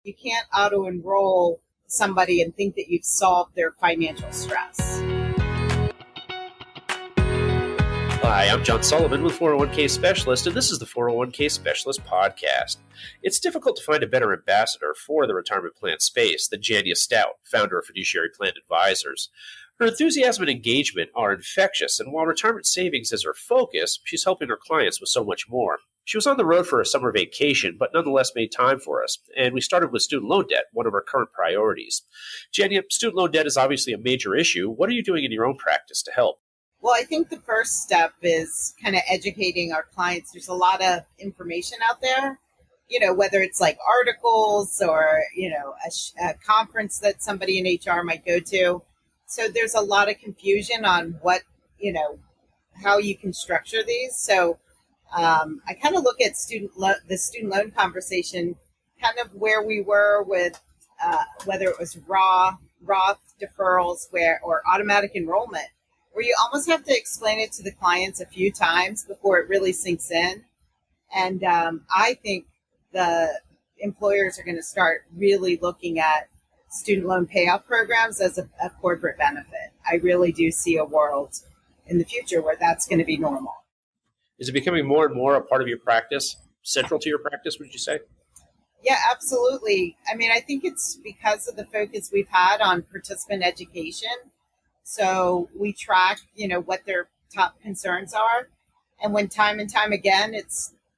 You can't auto-enroll somebody and think that you've solved their financial stress. Hi, I'm John Sullivan with 401k Specialist, and this is the 401k Specialist podcast. It's difficult to find a better ambassador for the retirement plan space than Jania Stout, founder of Fiduciary Plan Advisors. Her enthusiasm and engagement are infectious, and while retirement savings is her focus, she's helping her clients with so much more. She was on the road for a summer vacation, but nonetheless made time for us, and we started with student loan debt, one of our current priorities. Jania, student loan debt is obviously a major issue. What are you doing in your own practice to help? Well, I think the first step is kind of educating our clients. There's a lot of information out there, whether it's like articles or, a conference that somebody in HR might go to. So there's a lot of confusion on what, how you can structure these. So I kind of look at the student loan conversation, kind of where we were with whether it was Roth deferrals or automatic enrollment, where you almost have to explain it to the clients a few times before it really sinks in. And I think the employers are going to start really looking at student loan payoff programs as a corporate benefit. I really do see a world in the future where that's going to be normal. Is it becoming more and more a part of your practice, central to your practice, would you say? Yeah, absolutely. I mean, I think it's because of the focus we've had on participant education. So we track, what their top concerns are. And when time and time again,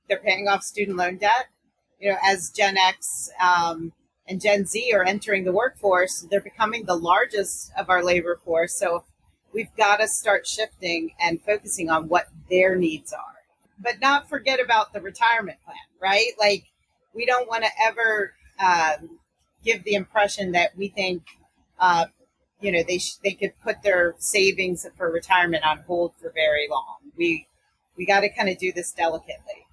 they're paying off student loan debt, as Gen X and Gen Z are entering the workforce, they're becoming the largest of our labor force. So we've got to start shifting and focusing on what their needs are, but not forget about the retirement plan, right? Like, we don't want to ever give the impression that we think, they could put their savings for retirement on hold for very long. We got to kind of do this delicately.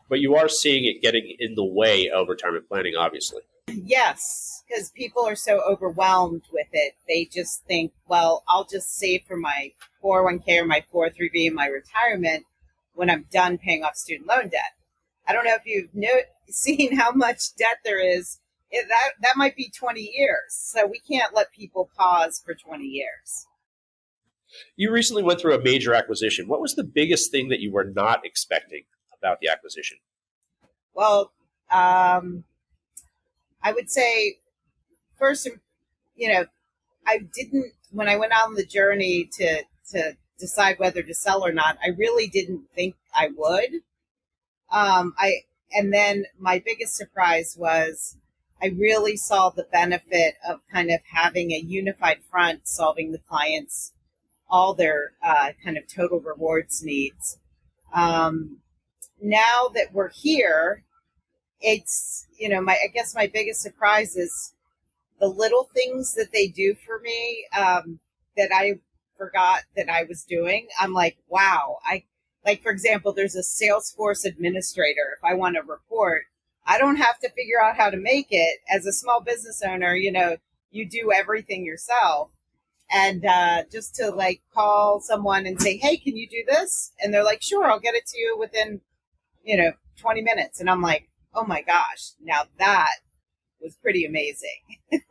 But you are seeing it getting in the way of retirement planning, obviously. Yes, because people are so overwhelmed with it. They just think, well, I'll just save for my 401k or my 403b in my retirement when I'm done paying off student loan debt. I don't know if you've seen how much debt there is. That might be 20 years. So we can't let people pause for 20 years. You recently went through a major acquisition. What was the biggest thing that you were not expecting about the acquisition? Well, I would say first, I didn't, when I went on the journey to decide whether to sell or not, I really didn't think I would. And then my biggest surprise was I really saw the benefit of kind of having a unified front solving the clients, all their kind of total rewards needs. Now that we're here, it's, I guess my biggest surprise is the little things that they do for me that I forgot that I was doing. I'm like, wow. Like, for example, there's a Salesforce administrator. If I want to report, I don't have to figure out how to make it. As a small business owner, you do everything yourself. And just to call someone and say, hey, can you do this? And they're like, sure, I'll get it to you within, 20 minutes. And I'm like, oh my gosh, now that was pretty amazing.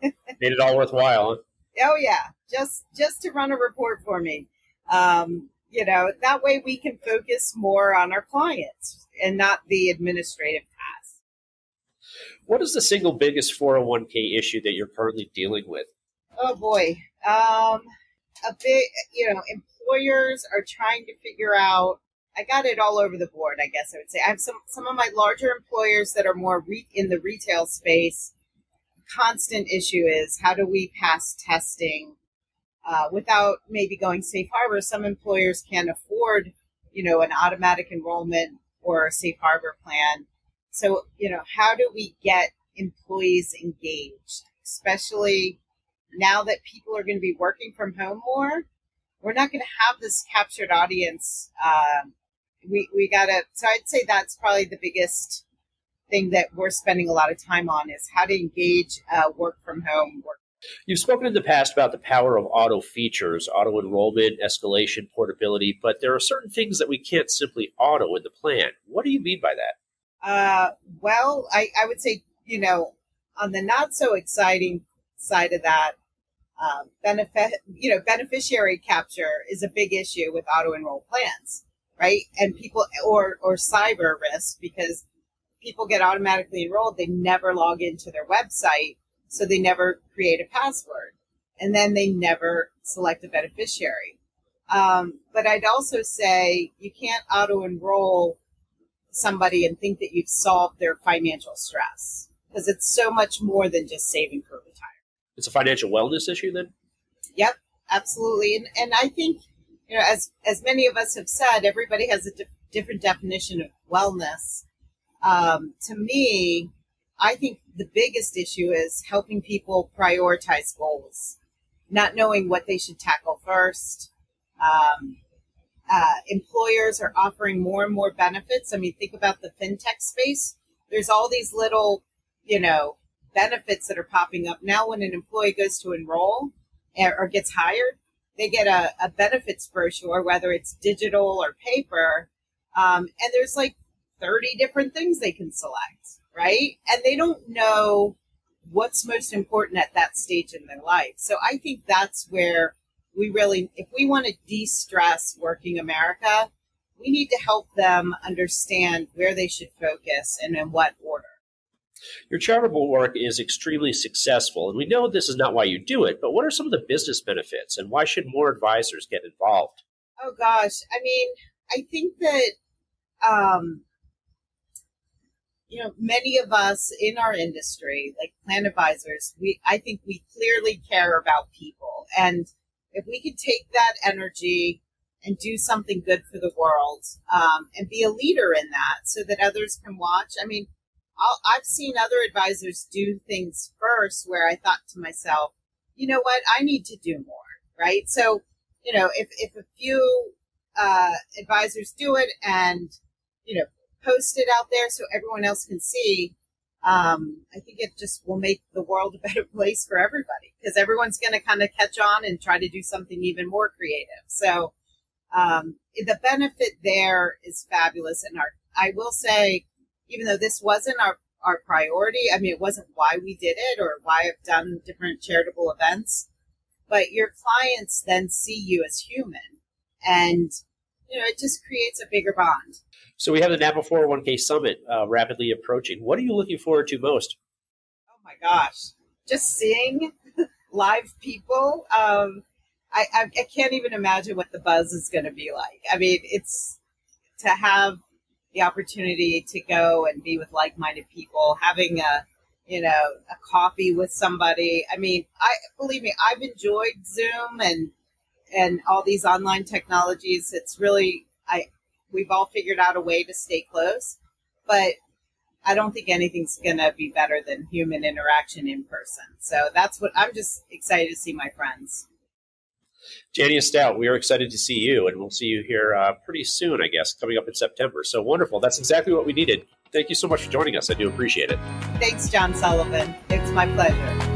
Made it all worthwhile, huh? Oh yeah, just to run a report for me. That way we can focus more on our clients and not the administrative tasks. What is the single biggest 401k issue that you're currently dealing with? Oh boy. A big, employers are trying to figure out, I got it all over the board, I guess I would say. I have some of my larger employers that are more in the retail space. Constant issue is, how do we pass testing without maybe going safe harbor? Some employers can't afford, an automatic enrollment or a safe harbor plan. So, how do we get employees engaged, especially now that people are going to be working from home more? We're not going to have this captured audience. We got to, so I'd say that's probably the biggest thing that we're spending a lot of time on, is how to engage work from home work. You've spoken in the past about the power of auto features, auto enrollment, escalation, portability, but there are certain things that we can't simply auto in the plan. What do you mean by that? Well, I would say, On the not so exciting side of that, beneficiary capture is a big issue with auto enroll plans, right? And people or cyber risk, because people get automatically enrolled, they never log into their website, so they never create a password, and then they never select a beneficiary. But I'd also say you can't auto enroll somebody and think that you've solved their financial stress, because it's so much more than just saving for retirement. It's a financial wellness issue then? Yep, absolutely. And I think, as many of us have said, everybody has a different definition of wellness. To me, I think the biggest issue is helping people prioritize goals, not knowing what they should tackle first. Employers are offering more and more benefits. I mean, think about the fintech space. There's all these little, benefits that are popping up. Now when an employee goes to enroll or gets hired, they get a benefits brochure, whether it's digital or paper. And there's like 30 different things they can select, right? And they don't know what's most important at that stage in their life. So I think that's where we really, if we want to de-stress working America, we need to help them understand where they should focus and in what order. Your charitable work is extremely successful, and we know this is not why you do it, but what are some of the business benefits, and why should more advisors get involved? Oh, gosh. I mean, I think that, many of us in our industry, like plan advisors, I think we clearly care about people. And if we could take that energy and do something good for the world, and be a leader in that so that others can watch. I mean, I've seen other advisors do things first where I thought to myself, you know what, I need to do more, right? So, if a few advisors do it and, post it out there so everyone else can see, I think it just will make the world a better place for everybody, because everyone's going to kind of catch on and try to do something even more creative. So the benefit there is fabulous. And I will say, even though this wasn't our priority, I mean, it wasn't why we did it or why I've done different charitable events, but your clients then see you as human, and, it just creates a bigger bond. So we have the NAPA 401k Summit rapidly approaching. What are you looking forward to most? Oh my gosh, just seeing live people. I can't even imagine what the buzz is going to be like. I mean, it's to have the opportunity to go and be with like-minded people, having a coffee with somebody. I mean, believe me, I've enjoyed Zoom and all these online technologies. It's really, we've all figured out a way to stay close, but I don't think anything's going to be better than human interaction in person. So that's what I'm just excited to see my friends. Jania Stout, we are excited to see you, and we'll see you here pretty soon, I guess, coming up in September. So wonderful. That's exactly what we needed. Thank you so much for joining us. I do appreciate it. Thanks, John Sullivan. It's my pleasure.